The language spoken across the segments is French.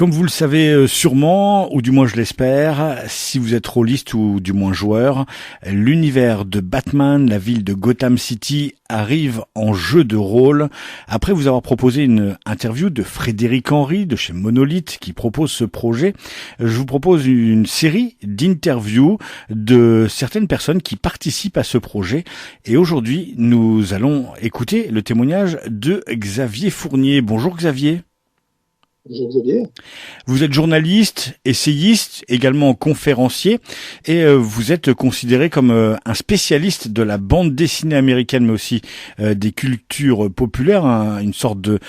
Comme vous le savez sûrement, ou du moins je l'espère, si vous êtes rôliste ou du moins joueur, l'univers de Batman, la ville de Gotham City, arrive en jeu de rôle. Après vous avoir proposé une interview de Frédéric Henry de chez Monolith qui propose ce projet, je vous propose une série d'interviews de certaines personnes qui participent à ce projet. Et aujourd'hui, nous allons écouter le témoignage de Xavier Fournier. Bonjour Xavier. Bonjour Xavier. Vous êtes journaliste, essayiste, également conférencier et vous êtes considéré comme un spécialiste de la bande dessinée américaine mais aussi des cultures populaires, une sorte de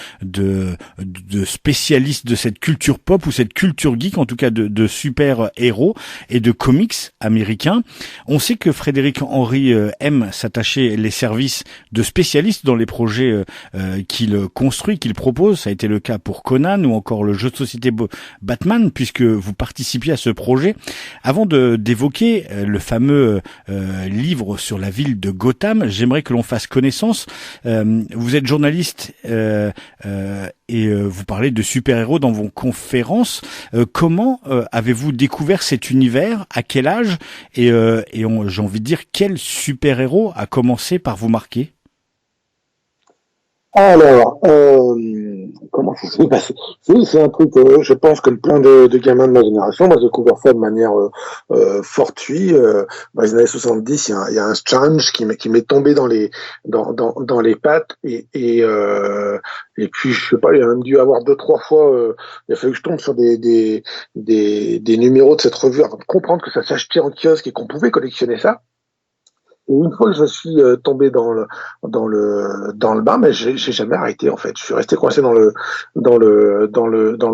spécialiste de cette culture pop ou cette culture geek, en tout cas de super-héros et de comics américains. On sait que Frédéric Henry aime s'attacher les services de spécialistes dans les projets qu'il construit, qu'il propose. Ça a été le cas pour Conan ou encore le jeu de société Batman, puisque vous participiez à ce projet. Avant d'évoquer le fameux livre sur la ville de Gotham, j'aimerais que l'on fasse connaissance. Vous êtes journaliste et vous parlez de super-héros dans vos conférences. Comment avez-vous découvert cet univers? À quel âge? Et j'ai envie de dire, quel super-héros a commencé par vous marquer? Alors, comment ça s'est passé? C'est un truc, je pense, comme plein de gamins de ma génération. Moi, j'ai découvert ça de manière fortuite. Dans les années 70, il y a un change qui m'est tombé dans les pattes et puis je sais pas, il y a même dû avoir 2-3 fois. Il a fallu que je tombe sur des numéros de cette revue avant de comprendre que ça s'achetait en kiosque et qu'on pouvait collectionner ça. Et une fois que je suis tombé dans le bain, mais j'ai jamais arrêté en fait. Je suis resté coincé dans le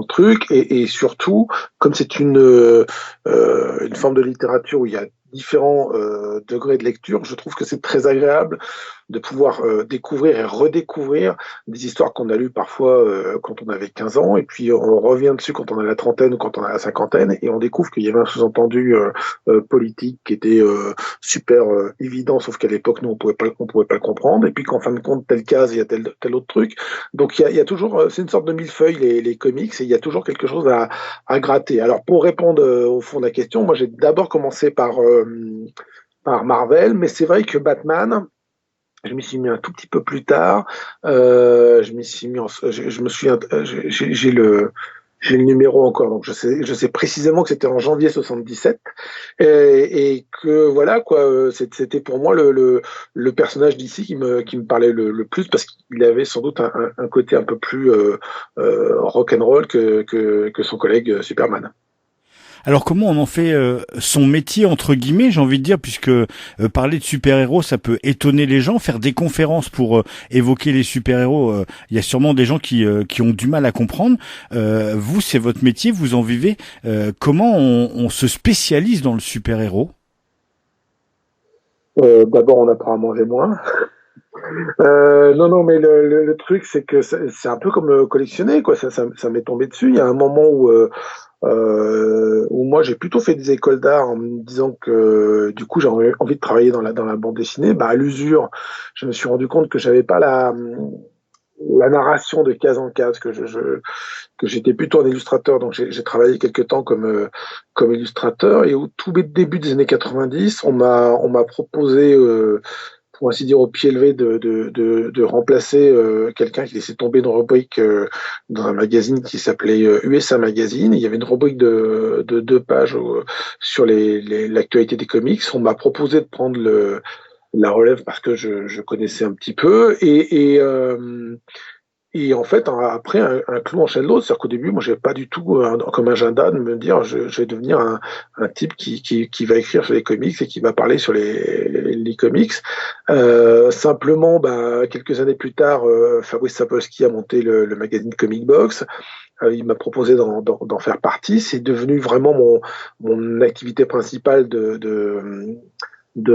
truc et surtout comme c'est une forme de littérature où il y a différents degrés de lecture, je trouve que c'est très agréable de pouvoir découvrir et redécouvrir des histoires qu'on a lues parfois quand on avait 15 ans, et puis on revient dessus quand on a la trentaine ou quand on a la cinquantaine, et on découvre qu'il y avait un sous-entendu politique qui était super évident, sauf qu'à l'époque, nous, on pouvait pas le comprendre, et puis qu'en fin de compte, telle case, il y a tel autre truc. Donc il y a toujours, c'est une sorte de millefeuille, les comics, et il y a toujours quelque chose à gratter. Alors pour répondre au fond de la question, moi j'ai d'abord commencé par Marvel, mais c'est vrai que Batman, je m'y suis mis un tout petit peu plus tard. Je m'y suis mis, je me suis, j'ai le numéro encore, donc je sais précisément que c'était en janvier 77 et que voilà quoi, c'était pour moi le personnage d'ici qui me parlait le plus parce qu'il avait sans doute un côté un peu plus rock'n'roll que son collègue Superman. Alors comment on en fait son métier entre guillemets, j'ai envie de dire, puisque parler de super-héros, ça peut étonner les gens, faire des conférences pour évoquer les super-héros, il y a sûrement des gens qui ont du mal à comprendre. Vous, c'est votre métier, vous en vivez. Comment on se spécialise dans le super-héros? D'abord, on apprend à manger moins. Non, mais le truc, c'est que c'est un peu comme collectionner, quoi. Ça m'est tombé dessus. Il y a un moment où moi j'ai plutôt fait des écoles d'art en me disant que du coup j'avais envie de travailler dans la bande dessinée. Bah, à l'usure, je me suis rendu compte que j'avais pas la narration de case en case, que j'étais plutôt un illustrateur. Donc j'ai travaillé quelque temps comme illustrateur et au tout début des années 90, on m'a proposé pour ainsi dire au pied levé de remplacer quelqu'un qui laissait tomber une rubrique dans un magazine qui s'appelait USA Magazine. Il y avait une rubrique de 2 pages sur l'actualité des comics. On m'a proposé de prendre la relève parce que je connaissais un petit peu et en fait, après, un clou enchaîne l'autre. C'est-à-dire qu'au début, moi, j'avais pas du tout comme agenda de me dire je vais devenir un type qui va écrire sur les comics et qui va parler sur les comics. Simplement, bah, quelques années plus tard, Fabrice Sapolsky a monté le magazine Comic Box. Il m'a proposé d'en faire partie. C'est devenu vraiment mon activité principale de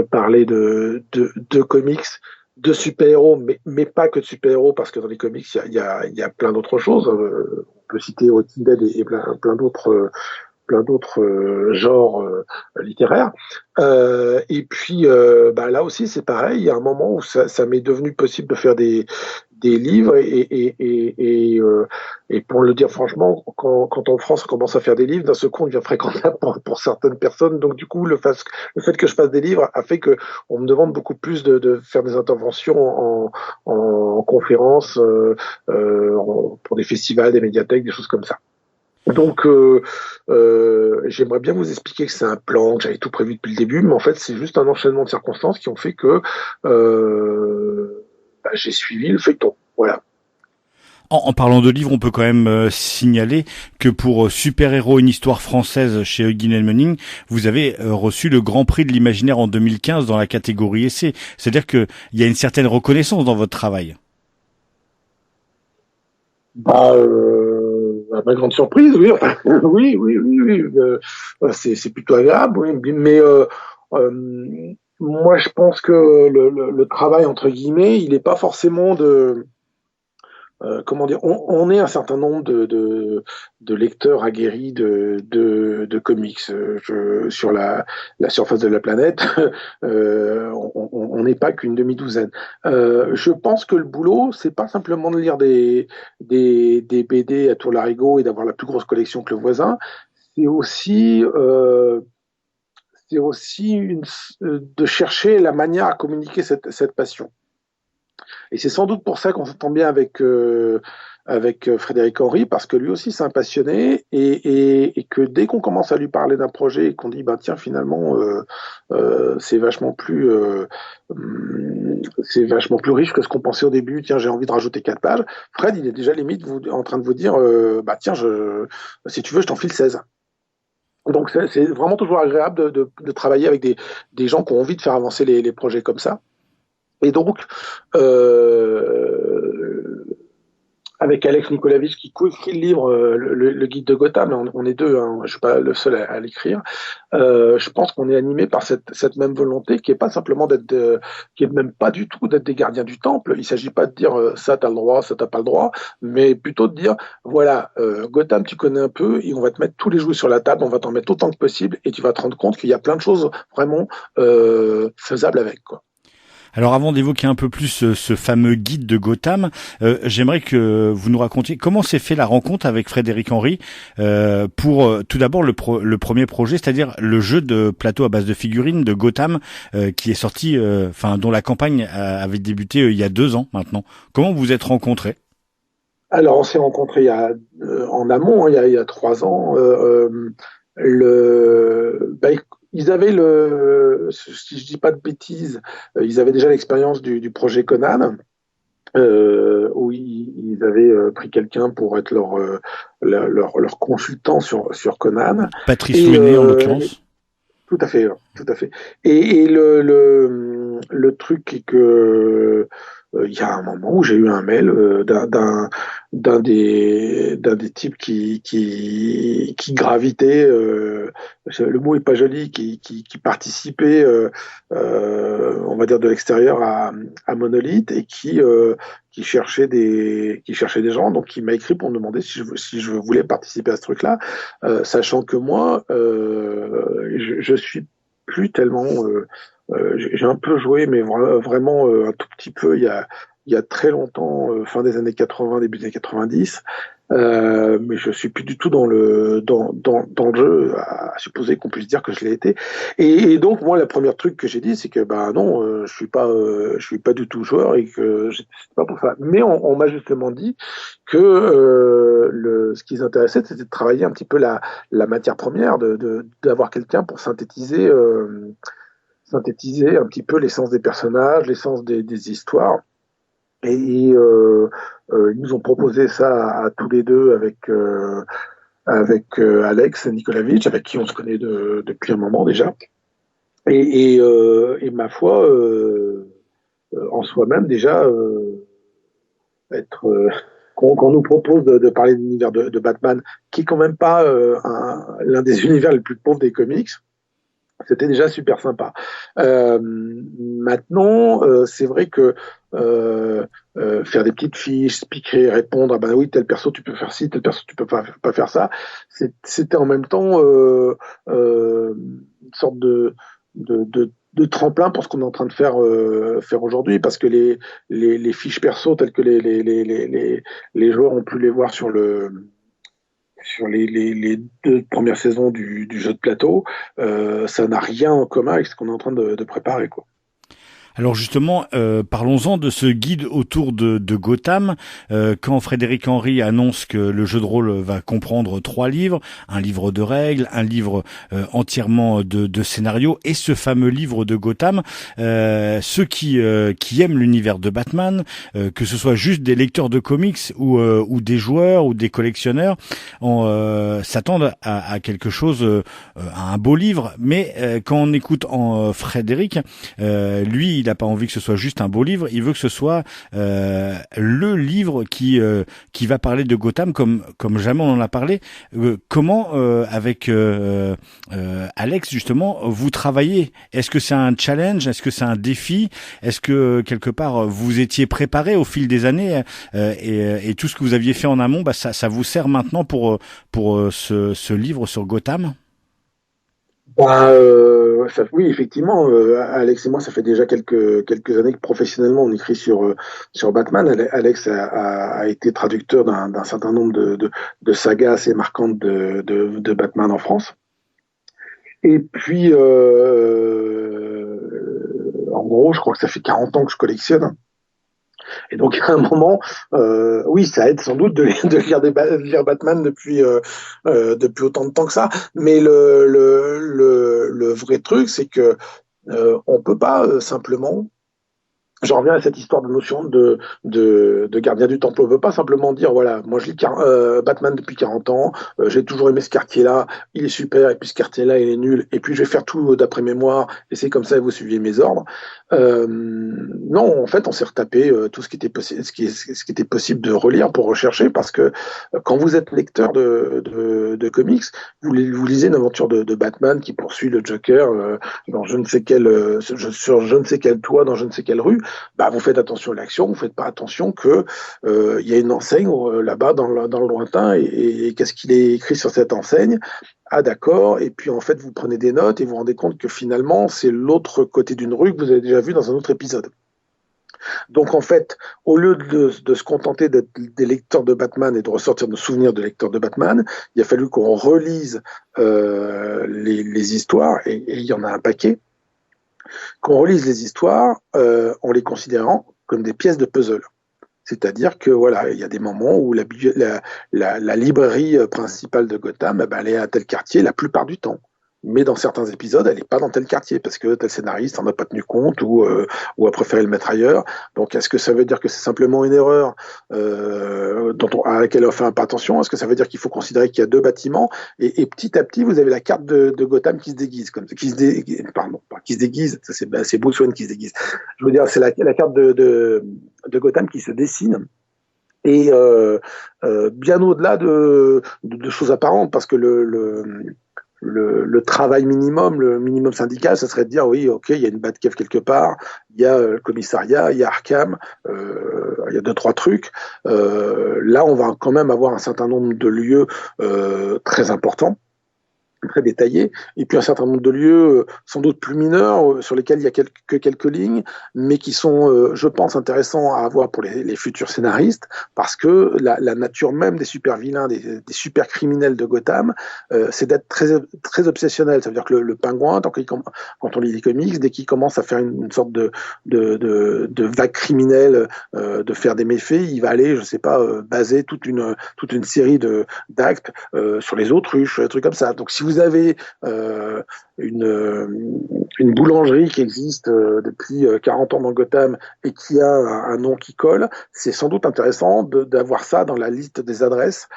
parler de comics, de super-héros, mais pas que de super-héros, parce que dans les comics, il y a plein d'autres choses. On peut citer Walking Dead et plein d'autres plein d'autres genres littéraires. Et puis là aussi c'est pareil, il y a un moment où ça m'est devenu possible de faire des livres et pour le dire franchement, quand en France on commence à faire des livres, d'un seul coup on devient fréquentable pour certaines personnes. Donc du coup le fait que je fasse des livres a fait que on me demande beaucoup plus de faire des interventions en conférences pour des festivals, des médiathèques, des choses comme ça. Donc, j'aimerais bien vous expliquer que c'est un plan, que j'avais tout prévu depuis le début, mais en fait, c'est juste un enchaînement de circonstances qui ont fait que j'ai suivi le feuilleton. Voilà. En parlant de livres, on peut quand même signaler que pour Super-héros, une histoire française chez Hugues Mening, vous avez reçu le Grand Prix de l'imaginaire en 2015 dans la catégorie essai. C'est-à-dire qu'il y a une certaine reconnaissance dans votre travail. À ma grande surprise, oui, enfin, oui, c'est plutôt agréable, oui, mais moi, je pense que le travail entre guillemets, il n'est pas forcément de comment dire, on est un certain nombre de lecteurs aguerris de comics sur la surface de la planète. On n'est pas qu'une demi-douzaine. Je pense que le boulot, c'est pas simplement de lire des BD à tour larigot et d'avoir la plus grosse collection que le voisin. C'est aussi de chercher la manière à communiquer cette passion. Et c'est sans doute pour ça qu'on s'entend bien avec Frédéric Henry, parce que lui aussi c'est un passionné, et que dès qu'on commence à lui parler d'un projet et qu'on dit, bah, tiens, finalement, c'est vachement plus riche que ce qu'on pensait au début, tiens, j'ai envie de rajouter 4 pages, Fred, il est déjà limite en train de vous dire, bah, tiens, si tu veux, je t'en file 16. Donc c'est vraiment toujours agréable de travailler avec des gens qui ont envie de faire avancer les projets comme ça. Et donc, avec Alex Nikolavitch qui co-écrit le livre, le guide de Gotham, on est deux, hein, je suis pas le seul à l'écrire. Je pense qu'on est animé par cette même volonté qui est pas simplement qui est même pas du tout d'être des gardiens du temple. Il s'agit pas de dire ça t'as le droit, ça t'as pas le droit, mais plutôt de dire voilà, Gotham tu connais un peu et on va te mettre tous les jouets sur la table, on va t'en mettre autant que possible et tu vas te rendre compte qu'il y a plein de choses vraiment faisables avec, quoi. Alors avant d'évoquer un peu plus ce fameux guide de Gotham, j'aimerais que vous nous racontiez comment s'est fait la rencontre avec Frédéric Henry pour tout d'abord le premier projet, c'est-à-dire le jeu de plateau à base de figurines de Gotham qui est sorti, dont la campagne avait débuté il y a 2 ans maintenant. Comment vous vous êtes rencontrés? Alors, on s'est rencontrés en amont, hein, il y a 3 ans. Ils avaient si je dis pas de bêtises, ils avaient déjà l'expérience du projet Conan, où ils avaient pris quelqu'un pour être leur consultant sur Conan. Patrice Et Louenet en l'occurrence. tout à fait, tout à fait. Et le truc est que il y a un moment où j'ai eu un mail d'un des types qui gravitait, le mot est pas joli, qui participait, on va dire de l'extérieur à Monolith et qui cherchait des gens. Donc il m'a écrit pour me demander si je voulais participer à ce truc-là, sachant que moi, je suis plus tellement. J'ai un peu joué, mais vraiment un tout petit peu il y a très longtemps, fin des années 80, début des années 90. Mais je suis plus du tout dans le jeu, à supposer qu'on puisse dire que je l'ai été. Et donc moi, la première truc que j'ai dit, c'est que bah non, je suis pas du tout joueur et que c'était pas pour ça. Mais on m'a justement dit que ce qui les intéressait, c'était de travailler un petit peu la matière première, d'avoir quelqu'un pour synthétiser un petit peu l'essence des personnages, l'essence des histoires. Et ils nous ont proposé ça à tous les deux avec Alex Nikolavitch, avec qui on se connaît depuis un moment déjà. Et ma foi, en soi-même déjà, être qu'on nous propose de parler de l'univers de Batman, qui est quand même pas l'un des univers les plus pauvres des comics. C'était déjà super sympa. Maintenant, c'est vrai que faire des petites fiches, piquer, répondre, ah ben oui, tel perso tu peux faire ci, tel perso tu peux pas faire ça. C'était en même temps une sorte de tremplin pour ce qu'on est en train de faire aujourd'hui, parce que les fiches perso telles que les joueurs ont pu les voir sur les 2 premières saisons du jeu de plateau, ça n'a rien en commun avec ce qu'on est en train de préparer, quoi. Alors justement, parlons-en de ce guide autour de Gotham. Quand Frédéric Henry annonce que le jeu de rôle va comprendre 3 livres, un livre de règles, un livre entièrement de scénarios et ce fameux livre de Gotham, ceux qui aiment l'univers de Batman, que ce soit juste des lecteurs de comics ou des joueurs ou des collectionneurs, s'attendent à quelque chose, à un beau livre. Mais quand on écoute Frédéric, lui, il n'a pas envie que ce soit juste un beau livre, il veut que ce soit le livre qui va parler de Gotham comme jamais on en a parlé. Comment avec Alex justement vous travaillez? Est-ce que c'est un challenge? Est-ce que c'est un défi? Est-ce que quelque part vous étiez préparé au fil des années et tout ce que vous aviez fait en amont, ça vous sert maintenant pour ce livre sur Gotham? Oui, effectivement, Alex et moi, ça fait déjà quelques années que professionnellement on écrit sur Batman. Alex a été traducteur d'un certain nombre de sagas assez marquantes de Batman en France. Et puis, en gros, je crois que ça fait 40 ans que je collectionne. Et donc, à un moment, oui, ça aide sans doute de lire Batman depuis autant de temps que ça. Mais le vrai truc, c'est que on peut pas simplement. J'en reviens à cette histoire de notion de gardien du temple. On ne veut pas simplement dire, voilà, moi je lis Batman depuis 40 ans, j'ai toujours aimé ce quartier-là, il est super, et puis ce quartier-là, il est nul, et puis je vais faire tout d'après mémoire, et c'est comme ça que vous suivez mes ordres. Non, en fait, on s'est retapé tout ce qui était possible de relire pour rechercher, parce que quand vous êtes lecteur de comics, vous lisez une aventure de Batman qui poursuit le Joker dans je ne sais sur je ne sais quel toit, dans je ne sais quelle rue. Vous faites attention à l'action, vous faites pas attention que il y a une enseigne là-bas dans le lointain et qu'est-ce qu'il est écrit sur cette enseigne? Ah d'accord, et puis en fait vous prenez des notes et vous vous rendez compte que finalement c'est l'autre côté d'une rue que vous avez déjà vu dans un autre épisode. Donc en fait, au lieu de se contenter d'être des lecteurs de Batman et de ressortir nos souvenirs de lecteurs de Batman, il a fallu qu'on relise les histoires, et il y en a un paquet, qu'on relise les histoires en les considérant comme des pièces de puzzle. C'est-à-dire que voilà, il y a des moments où la librairie principale de Gotham, elle est à tel quartier la plupart du temps. Mais dans certains épisodes, elle n'est pas dans tel quartier parce que tel scénariste n'en a pas tenu compte ou a préféré le mettre ailleurs. Donc, est-ce que ça veut dire que c'est simplement une erreur à laquelle on fait pas attention? Est-ce que ça veut dire qu'il faut considérer qu'il y a 2 bâtiments et petit à petit, vous avez la carte de Gotham qui se déguise, qui se déguise. Ça, c'est Bruce Wayne qui se déguise. Je veux dire, c'est la carte de Gotham qui se dessine. Et bien au-delà de choses apparentes, parce que le travail minimum, le minimum syndical, ça serait de dire oui, ok, il y a une Batcave quelque part, il y a le commissariat, il y a Arkham, il y a 2-3 trucs. Là, on va quand même avoir un certain nombre de lieux très importants, très détaillés, et puis un certain nombre de lieux sans doute plus mineurs sur lesquels il y a quelques lignes, mais qui sont, je pense, intéressants à avoir pour les futurs scénaristes, parce que la nature même des super vilains, des super criminels de Gotham, c'est d'être très, très obsessionnel. Ça veut dire que le pingouin, quand on lit les comics, dès qu'il commence à faire une sorte de vague criminelle, de faire des méfaits, il va aller, je sais pas, baser toute une série d'actes sur les autruches, des trucs comme ça. Donc si vous avez une boulangerie qui existe depuis 40 ans dans Gotham et qui a un nom qui colle, c'est sans doute intéressant d'avoir ça dans la liste des adresses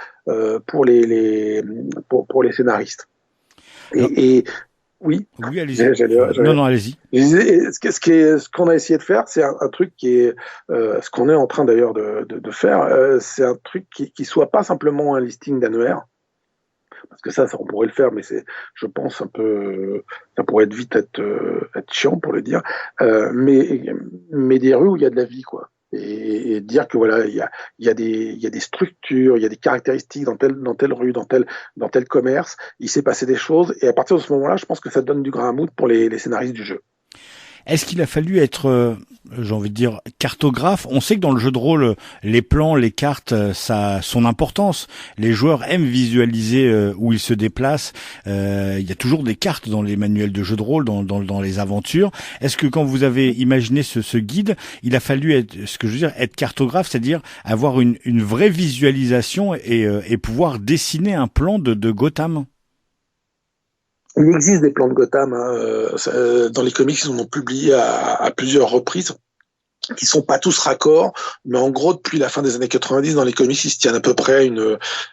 pour les scénaristes. Et oui. Oui, allez-y. Non, allez-y. Ce qu'on a essayé de faire, c'est un truc qui est, ce qu'on est en train d'ailleurs de faire, c'est un truc qui soit pas simplement un listing d'annuaires. parce que ça on pourrait le faire, mais c'est, je pense, un peu, ça pourrait être chiant pour le dire, mais des rues où il y a de la vie, quoi. Et dire que voilà, il y a des structures, il y a des caractéristiques dans telle rue, dans tel commerce, il s'est passé des choses, et à partir de ce moment-là, je pense que ça donne du grain à moudre pour les scénaristes du jeu. Est-ce qu'il a fallu être, j'ai envie de dire, cartographe? On sait que dans le jeu de rôle, les plans, les cartes, ça a son importance. Les joueurs aiment visualiser où ils se déplacent. Il y a toujours des cartes dans les manuels de jeu de rôle, dans les aventures. Est-ce que quand vous avez imaginé ce guide, il a fallu être, ce que je veux dire, être cartographe, c'est-à-dire avoir une vraie visualisation et pouvoir dessiner un plan de Gotham? Il existe des plans de Gotham, hein, dans les comics, ils en ont publié à plusieurs reprises, qui sont pas tous raccords, mais en gros, depuis la fin des années 90, dans les comics, ils se tiennent à peu près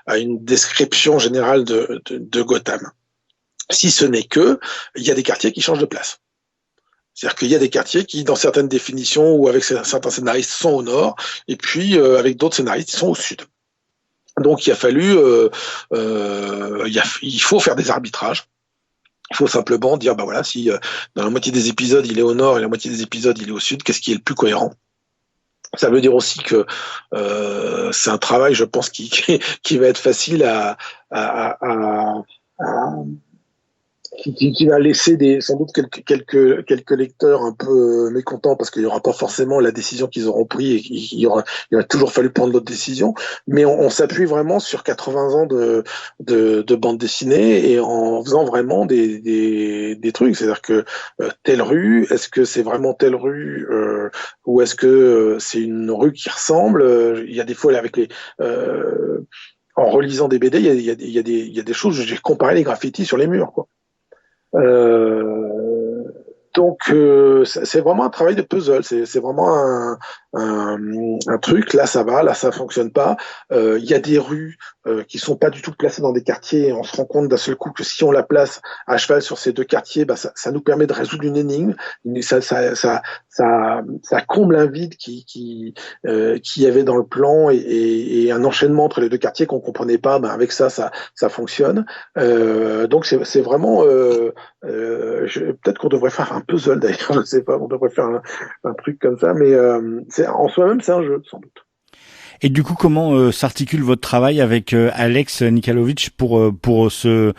à une description générale de Gotham. Si ce n'est que, il y a des quartiers qui changent de place. C'est-à-dire qu'il y a des quartiers qui, dans certaines définitions ou avec certains scénaristes, sont au nord, et puis avec d'autres scénaristes, ils sont au sud. Donc il a fallu, il faut faire des arbitrages. Il faut simplement dire, bah voilà, si dans la moitié des épisodes il est au nord et la moitié des épisodes il est au sud, qu'est-ce qui est le plus cohérent? Ça veut dire aussi que c'est un travail, je pense, qui va être facile à, qui va laisser sans doute quelques lecteurs un peu mécontents parce qu'il n'y aura pas forcément la décision qu'ils auront prise et il aura toujours fallu prendre d'autres décisions. Mais on s'appuie vraiment sur 80 ans de bande dessinée et en faisant vraiment des trucs. C'est-à-dire que telle rue, est-ce que c'est vraiment telle rue ou est-ce que c'est une rue qui ressemble? Il y a des fois avec en relisant des BD, il y a des choses, j'ai comparé les graffitis sur les murs, quoi. Euh, donc c'est vraiment un travail de puzzle, c'est vraiment un truc, là ça va, là ça fonctionne pas. Il y a des rues qui sont pas du tout placées dans des quartiers, et on se rend compte d'un seul coup que si on la place à cheval sur ces deux quartiers, bah, ça nous permet de résoudre une énigme, ça comble un vide qui y avait dans le plan et un enchaînement entre les deux quartiers qu'on comprenait pas, bah, avec ça fonctionne. Donc c'est vraiment peut-être qu'on devrait faire un puzzle d'ailleurs, je sais pas, on devrait faire un truc comme ça, mais en soi-même c'est un jeu sans doute. Et du coup, comment s'articule votre travail avec Alex Nikalovic pour ce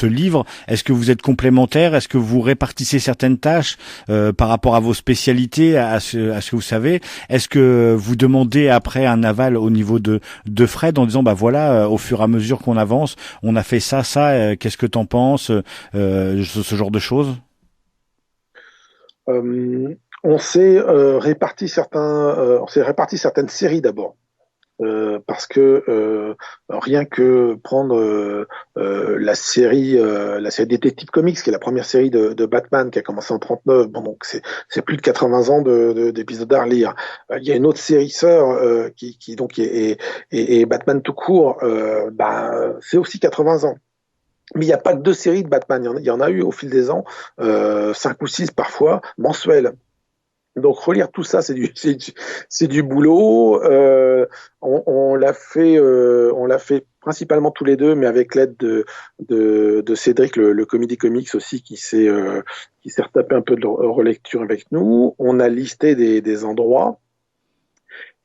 livre? Est-ce que vous êtes complémentaires? Est-ce que vous répartissez certaines tâches par rapport à vos spécialités, à ce que vous savez? Est-ce que vous demandez après un aval au niveau de Fred en disant bah voilà, au fur et à mesure qu'on avance, on a fait ça, qu'est-ce que t'en penses, ce genre de choses? On s'est on s'est réparti certaines séries d'abord. Parce que rien que prendre la série Detective Comics, qui est la première série de Batman qui a commencé en 39, bon donc c'est plus de 80 ans d'épisodes à relire. Il y a une autre série sœur qui donc est Batman tout court, c'est aussi 80 ans. Mais il n'y a pas que deux séries de Batman, il y en a eu au fil des ans, 5 ou 6 parfois, mensuelles. Donc relire tout ça, c'est du boulot. On l'a fait principalement tous les deux, mais avec l'aide de Cédric, le Comédie Comics aussi, qui s'est retapé un peu de relecture avec nous. On a listé des endroits.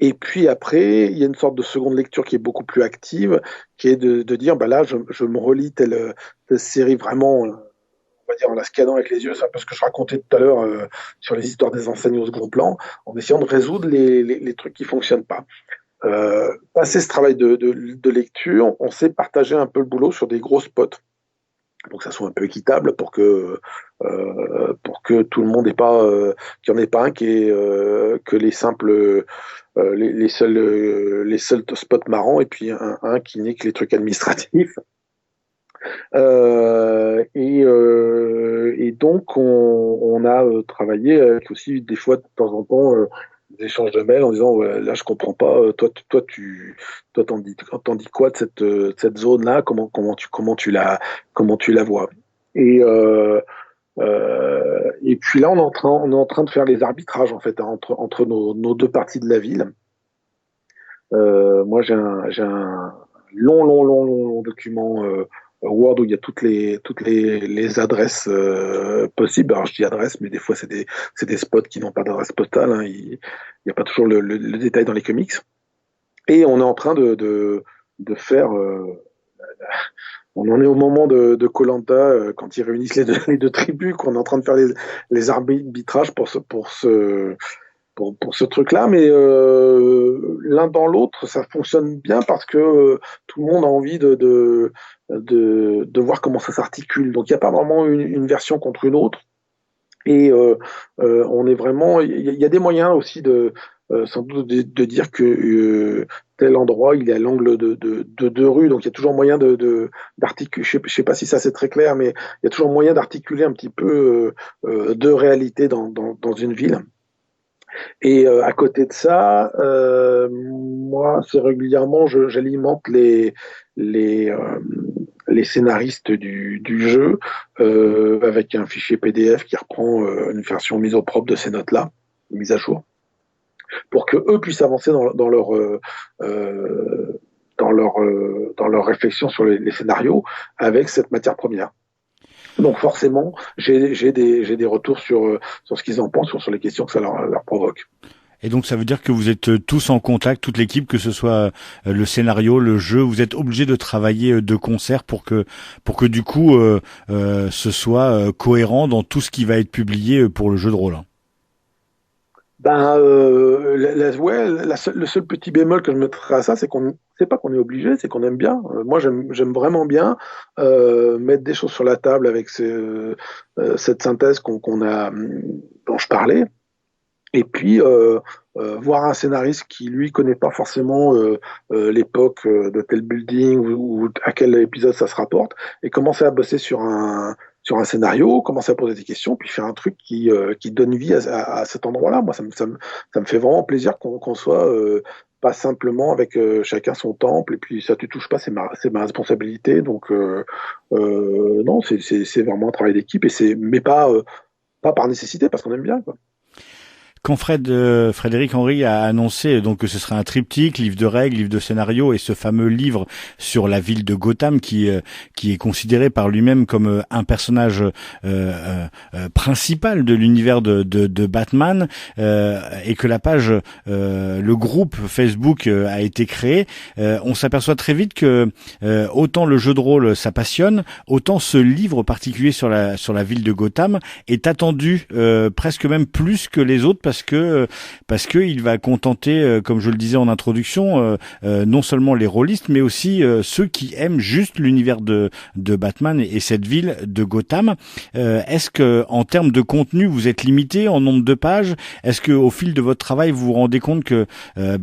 Et puis après, il y a une sorte de seconde lecture qui est beaucoup plus active, qui est de dire, bah là, je me relis telle série vraiment, on va dire en la scannant avec les yeux, c'est un peu ce que je racontais tout à l'heure sur les histoires des enseignes au second plan, en essayant de résoudre les trucs qui fonctionnent pas. Passé ce travail de lecture, on s'est partagé un peu le boulot sur des gros spots, pour que ça soit un peu équitable, pour que tout le monde ait pas, qu'il n'y en ait pas un qui est que les simples les seuls spots marrants et puis un qui n'est que les trucs administratifs. Et donc on a travaillé avec aussi des fois de temps en temps des échanges de mails en disant ouais, là je comprends pas, toi t'en dis quoi de cette zone là, comment tu la vois. Et puis là on est en train de faire les arbitrages en fait, hein, entre nos deux parties de la ville. Moi j'ai un long document Word où il y a toutes les adresses possibles. Alors je dis adresse, mais des fois c'est des spots qui n'ont pas d'adresse postale. Hein. Il n'y a pas toujours le détail dans les comics. Et on est en train de faire. On en est au moment de Koh-Lanta quand ils réunissent les deux tribus, qu'on est en train de faire les arbitrages pour ce truc-là, mais l'un dans l'autre, ça fonctionne bien parce que tout le monde a envie de voir comment ça s'articule. Donc il n'y a pas vraiment une version contre une autre. Et on est vraiment. Il y a des moyens aussi sans doute de dire que tel endroit il est à l'angle de deux rues, donc il y a toujours moyen d'articuler. Je sais pas si ça c'est très clair, mais il y a toujours moyen d'articuler un petit peu deux réalités dans une ville. Et à côté de ça, moi, c'est régulièrement, j'alimente les scénaristes du jeu avec un fichier PDF qui reprend une version mise au propre de ces notes-là, mise à jour, pour que eux puissent avancer dans leur réflexion sur les scénarios avec cette matière première. Donc forcément, j'ai des retours sur ce qu'ils en pensent, sur les questions que ça leur provoque. Et donc ça veut dire que vous êtes tous en contact, toute l'équipe, que ce soit le scénario, le jeu, vous êtes obligés de travailler de concert pour que du coup ce soit cohérent dans tout ce qui va être publié pour le jeu de rôle. Ben le seul petit bémol que je mettrais à ça, c'est pas qu'on est obligé, c'est qu'on aime bien. Moi j'aime vraiment bien mettre des choses sur la table avec cette synthèse dont je parlais. Et puis voir un scénariste qui lui connaît pas forcément l'époque de tel building ou à quel épisode ça se rapporte, et commencer à bosser sur un scénario, commencer à poser des questions, puis faire un truc qui donne vie à cet endroit-là. Moi, ça me fait vraiment plaisir qu'on soit pas simplement avec chacun son temple, et puis ça te touche pas, c'est ma responsabilité. Donc non, c'est vraiment un travail d'équipe, mais pas par nécessité, parce qu'on aime bien, quoi. Quand Frédéric Henry a annoncé donc que ce serait un triptyque, livre de règles, livre de scénario, et ce fameux livre sur la ville de Gotham qui est considéré par lui-même comme un personnage principal de l'univers de Batman, et que la page, le groupe Facebook a été créé, on s'aperçoit très vite que autant le jeu de rôle ça passionne, autant ce livre particulier sur la ville de Gotham est attendu presque même plus que les autres, parce que il va contenter, comme je le disais en introduction, non seulement les rôlistes, mais aussi ceux qui aiment juste l'univers de Batman et cette ville de Gotham. Est-ce que en termes de contenu, vous êtes limité en nombre de pages? Au fil de votre travail, vous vous rendez compte que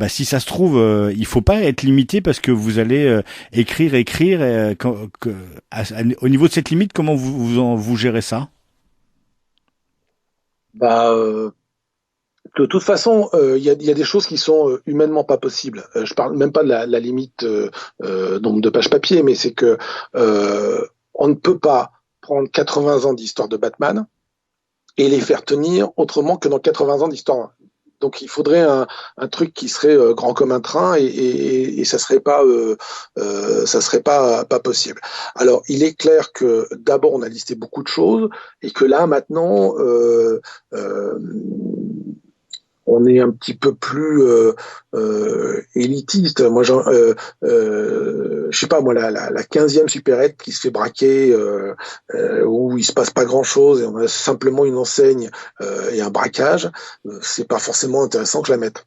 si ça se trouve, il faut pas être limité, parce que vous allez écrire au niveau de cette limite, comment vous gérez ça? De toute façon, il y a des choses qui sont humainement pas possibles. Je parle même pas de la limite nombre de pages papier, mais c'est que on ne peut pas prendre 80 ans d'histoire de Batman et les faire tenir autrement que dans 80 ans d'histoire. Donc il faudrait un truc qui serait grand comme un train, et ça serait pas possible. Alors il est clair que d'abord on a listé beaucoup de choses, et que là maintenant on est un petit peu plus élitiste. Moi, je sais pas, moi, la 15e supérette qui se fait braquer, où il se passe pas grand-chose, et on a simplement une enseigne et un braquage, c'est pas forcément intéressant que je la mette.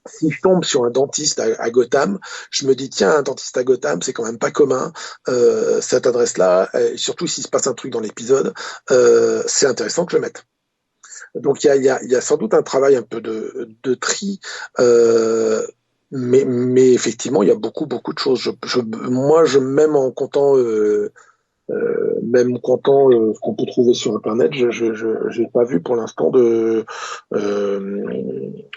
Si je tombe sur un dentiste à Gotham, je me dis, tiens, un dentiste à Gotham, c'est quand même pas commun, cette adresse-là, et surtout s'il se passe un truc dans l'épisode, c'est intéressant que je le mette. Donc il y a sans doute un travail un peu de tri, mais effectivement il y a beaucoup de choses. Moi, même en comptant Même comptant ce qu'on peut trouver sur Internet, j'ai pas vu pour l'instant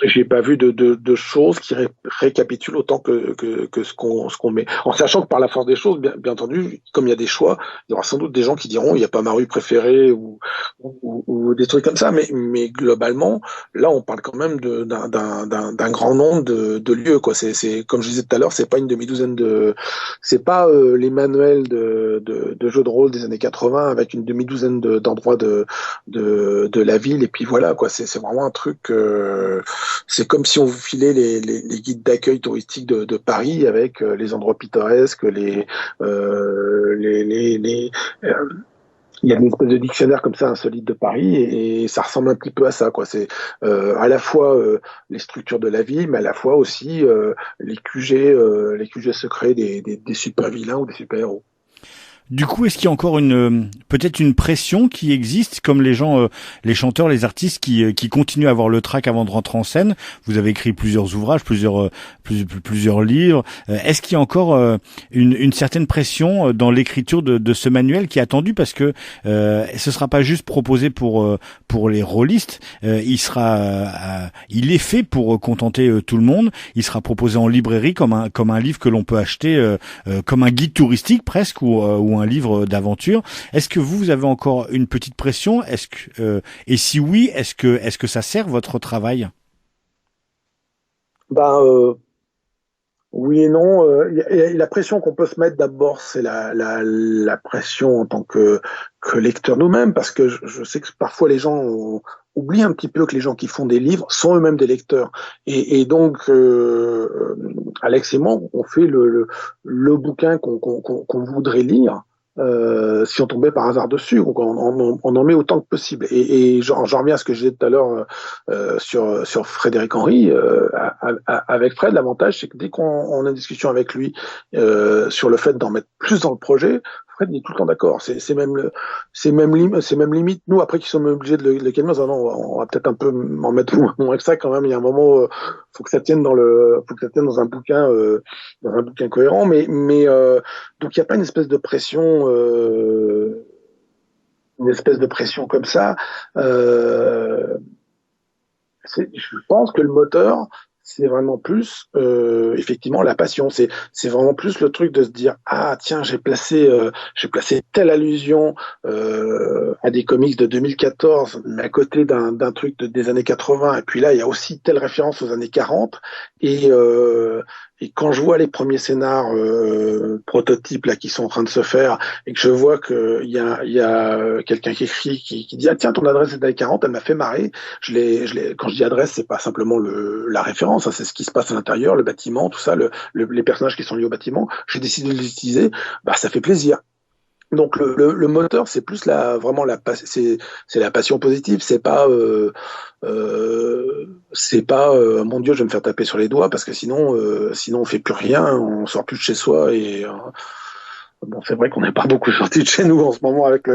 j'ai pas vu de choses qui récapitulent autant que ce qu'on met. En sachant que par la force des choses, bien entendu, comme il y a des choix, il y aura sans doute des gens qui diront il n'y a pas ma rue préférée ou des trucs comme ça, mais globalement, là, on parle quand même d'un grand nombre de lieux, quoi. C'est comme je disais tout à l'heure, c'est pas une demi-douzaine c'est pas les manuels de jeux de rôle des années 80 avec une demi-douzaine d'endroits de la ville et puis voilà quoi. C'est vraiment un truc. C'est comme si on vous filait les guides d'accueil touristique de Paris avec les endroits pittoresques, euh, il y a une espèce de dictionnaire comme ça insolite de Paris et ça ressemble un petit peu à ça quoi. C'est à la fois les structures de la ville, mais à la fois aussi les QG secrets des super vilains ou des super héros. Du coup, est-ce qu'il y a encore peut-être une pression qui existe, comme les gens, les chanteurs, les artistes qui continuent à avoir le trac avant de rentrer en scène? Vous avez écrit plusieurs ouvrages, plusieurs livres. Est-ce qu'il y a encore une certaine pression dans l'écriture de ce manuel qui est attendu parce que ce sera pas juste proposé pour les rôlistes. Il est fait pour contenter tout le monde. Il sera proposé en librairie comme un livre que l'on peut acheter comme un guide touristique presque ou un livre d'aventure. Est-ce que vous avez encore une petite pression? Et si oui, est-ce que ça sert votre travail? Ben, oui et non. La pression qu'on peut se mettre d'abord, c'est la pression en tant que lecteur nous-mêmes, parce que je sais que parfois les gens oublient un petit peu que les gens qui font des livres sont eux-mêmes des lecteurs. Et donc, Alex et moi, on fait le bouquin qu'on voudrait lire. Si on tombait par hasard dessus, donc on en met autant que possible. Et j'en reviens à ce que je disais tout à l'heure sur Frédéric Henry. Avec Fred, l'avantage, c'est que dès qu'on a une discussion avec lui sur le fait d'en mettre plus dans le projet, Fred il est tout le temps d'accord. C'est même limite nous après qui sommes obligés de le calmer. Non, on va peut-être un peu en mettre moins que ça quand même. Il y a un moment, faut que ça tienne faut que ça tienne dans un bouquin cohérent. Mais donc il n'y a pas une espèce de pression comme ça. Euh, je pense que le moteur, c'est vraiment plus effectivement la passion. C'est vraiment plus le truc de se dire ah tiens j'ai placé telle allusion à des comics de 2014, mais à côté d'un truc des années 80. Et puis là il y a aussi telle référence aux années 40. Et quand je vois les premiers scénars prototypes là qui sont en train de se faire et que je vois qu'il y a quelqu'un qui écrit qui dit ah tiens ton adresse est des années 40, elle m'a fait marrer. Quand je dis adresse, c'est pas simplement la référence, hein, c'est ce qui se passe à l'intérieur, le bâtiment, tout ça, les personnages qui sont liés au bâtiment. J'ai décidé de les utiliser, bah ça fait plaisir. Donc le moteur, c'est plus c'est la passion positive. C'est pas mon Dieu, je vais me faire taper sur les doigts parce que sinon on fait plus rien, on sort plus de chez soi et bon, c'est vrai qu'on n'est pas beaucoup sorti de chez nous en ce moment avec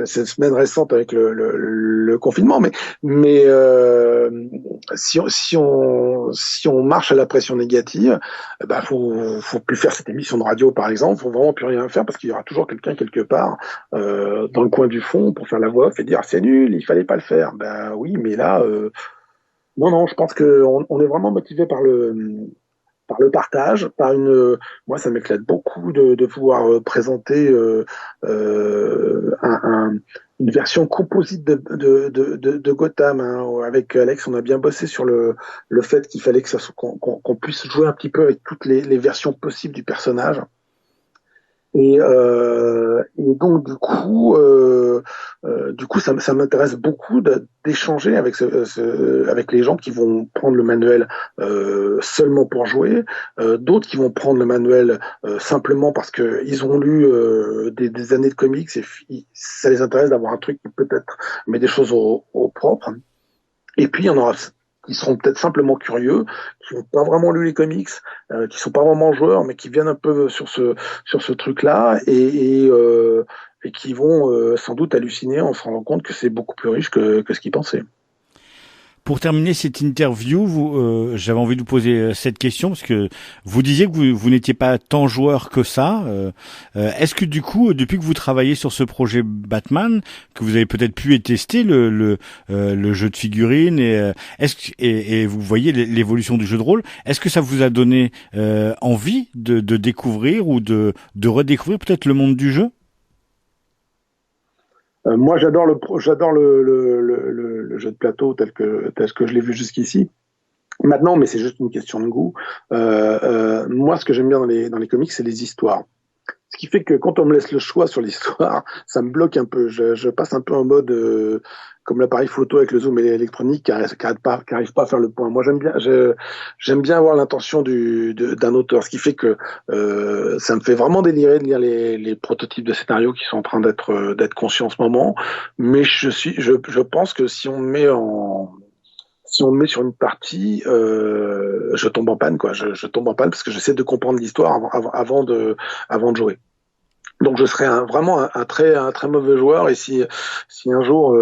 cette semaine récente avec le confinement, mais si on marche à la pression négative, bah faut plus faire cette émission de radio par exemple, faut vraiment plus rien faire parce qu'il y aura toujours quelqu'un quelque part dans le coin du fond pour faire la voix off et dire c'est nul, il fallait pas le faire. Ben oui, mais là non, je pense que on est vraiment motivé par le partage, moi ça m'éclate beaucoup de pouvoir présenter une version composite de Gotham. Hein. Avec Alex, on a bien bossé sur le fait qu'il fallait que qu'on puisse jouer un petit peu avec toutes les versions possibles du personnage. Et donc du coup, ça m'intéresse beaucoup d'échanger avec les gens qui vont prendre le manuel seulement pour jouer, d'autres qui vont prendre le manuel simplement parce que ils ont lu des années de comics et ça les intéresse d'avoir un truc qui peut-être met des choses au propre. Et puis il y en aura qui seront peut-être simplement curieux, qui n'ont pas vraiment lu les comics, qui sont pas vraiment joueurs, mais qui viennent un peu sur ce truc-là et qui vont sans doute halluciner en se rendant compte que c'est beaucoup plus riche que ce qu'ils pensaient. Pour terminer cette interview, j'avais envie de vous poser cette question parce que vous disiez que vous n'étiez pas tant joueur que ça. Est-ce que du coup, depuis que vous travaillez sur ce projet Batman, que vous avez peut-être pu tester le jeu de figurines et vous voyez l'évolution du jeu de rôle, est-ce que ça vous a donné envie de découvrir ou de redécouvrir peut-être le monde du jeu? Moi, j'adore le jeu de plateau tel que je l'ai vu jusqu'ici. Maintenant, mais c'est juste une question de goût. Moi, ce que j'aime bien dans les comics, c'est les histoires. Ce qui fait que quand on me laisse le choix sur l'histoire, ça me bloque un peu. Je passe un peu en mode comme l'appareil photo avec le zoom électronique qui arrive pas à faire le point. Moi, j'aime bien avoir l'intention d'un auteur, ce qui fait que ça me fait vraiment délirer de lire les prototypes de scénarios qui sont en train d'être conçus en ce moment. Mais je pense que si on me met sur une partie, je tombe en panne, quoi. Je tombe en panne parce que j'essaie de comprendre l'histoire avant de jouer. Donc je serais vraiment un très mauvais joueur, et si un jour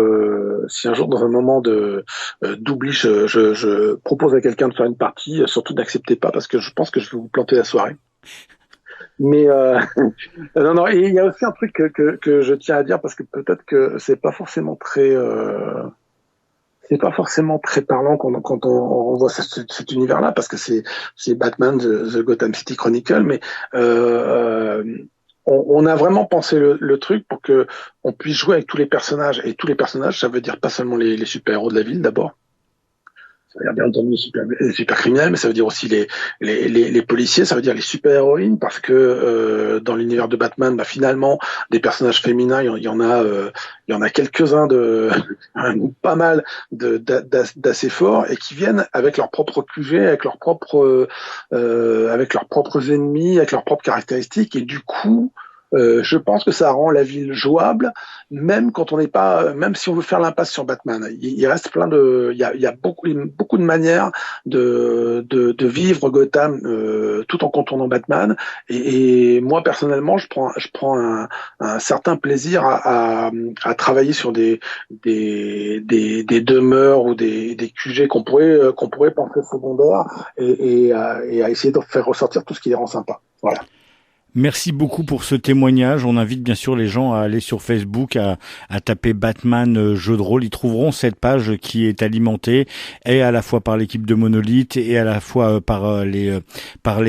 dans un moment d'oubli je propose à quelqu'un de faire une partie, surtout n'acceptez pas parce que je pense que je vais vous planter la soirée. Mais non, et il y a aussi un truc que je tiens à dire, parce que peut-être que c'est pas forcément très parlant quand on voit cet univers-là, parce que c'est Batman, The Gotham City Chronicle, mais on a vraiment pensé le truc pour que on puisse jouer avec tous les personnages, et tous les personnages, ça veut dire pas seulement les super-héros de la ville d'abord. Ça veut dire bien entendu les super criminels, mais ça veut dire aussi les policiers, ça veut dire les super-héroïnes, parce que dans l'univers de Batman, finalement, des personnages féminins, il y en a quelques-uns pas mal d'assez forts, et qui viennent avec leur propre QG, avec leurs propres ennemis, avec leurs propres caractéristiques, et du coup, je pense que ça rend la ville jouable, même quand on n'est pas, même si on veut faire l'impasse sur Batman. Il reste il y a beaucoup de manières de vivre Gotham tout en contournant Batman. Et moi personnellement, je prends un certain plaisir à travailler sur des demeures ou des QG qu'on pourrait penser secondaires, et à essayer de faire ressortir tout ce qui les rend sympas. Voilà. Merci beaucoup pour ce témoignage. On invite bien sûr les gens à aller sur Facebook, à taper Batman jeu de rôle. Ils trouveront cette page qui est alimentée et à la fois par l'équipe de Monolith et à la fois par les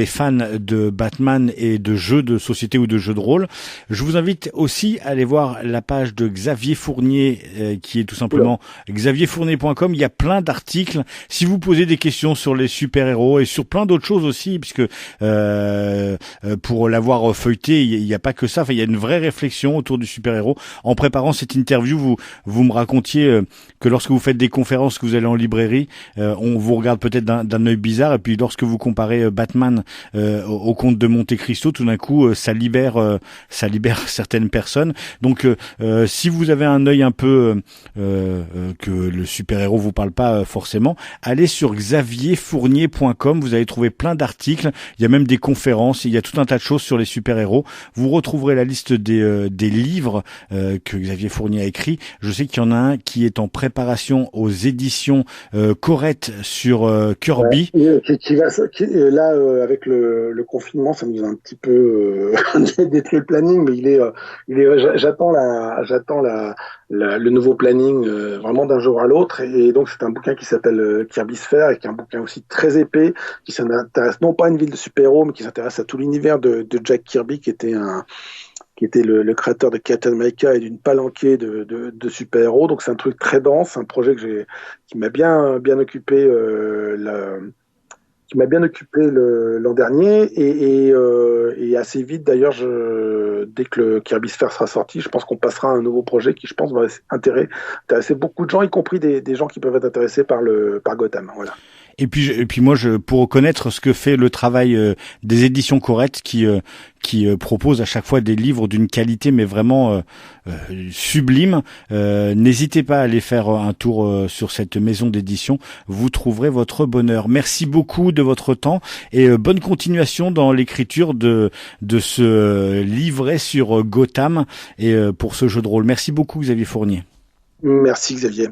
fans de Batman et de jeux de société ou de jeux de rôle. Je vous invite aussi à aller voir la page de Xavier Fournier qui est tout simplement xavierfournier.com. Il y a plein d'articles. Si vous posez des questions sur les super-héros et sur plein d'autres choses aussi, puisque pour l'avoir feuilleté, il n'y a pas que ça. Enfin, il y a une vraie réflexion autour du super-héros. En préparant cette interview, vous me racontiez que lorsque vous faites des conférences, que vous allez en librairie, on vous regarde peut-être d'un œil bizarre. Et puis lorsque vous comparez Batman au Comte de Monte-Cristo, tout d'un coup, ça libère certaines personnes. Donc, si vous avez un œil un peu que le super-héros vous parle pas forcément, allez sur xavierfournier.com. Vous allez trouver plein d'articles. Il y a même des conférences. Il y a tout un tas de choses sur les super-héros. Vous retrouverez la liste des livres que Xavier Fournier a écrit. Je sais qu'il y en a un qui est en préparation aux éditions Corrette sur Kirby. Ouais, là, avec le confinement, ça nous a un petit peu détruit le planning, mais j'attends le nouveau planning vraiment d'un jour à l'autre. Et donc c'est un bouquin qui s'appelle Kirby Sphere, et qui est un bouquin aussi très épais, qui s'intéresse non pas à une ville de super-héros, mais qui s'intéresse à tout l'univers de Jack Kirby, qui était le créateur de Captain America et d'une palanquée de super-héros. Donc c'est un truc très dense, un projet qui m'a bien occupé l'an dernier, et assez vite d'ailleurs, dès que le Kirby Sphere sera sorti, je pense qu'on passera à un nouveau projet qui, je pense, va intéresser beaucoup de gens, y compris des gens qui peuvent être intéressés par Gotham. Voilà. Et puis moi, pour reconnaître ce que fait le travail des éditions Corrette, qui propose à chaque fois des livres d'une qualité mais vraiment sublime, n'hésitez pas à aller faire un tour sur cette maison d'édition. Vous trouverez votre bonheur. Merci beaucoup de votre temps et bonne continuation dans l'écriture de ce livret sur Gotham et pour ce jeu de rôle. Merci beaucoup, Xavier Fournier. Merci, Xavier.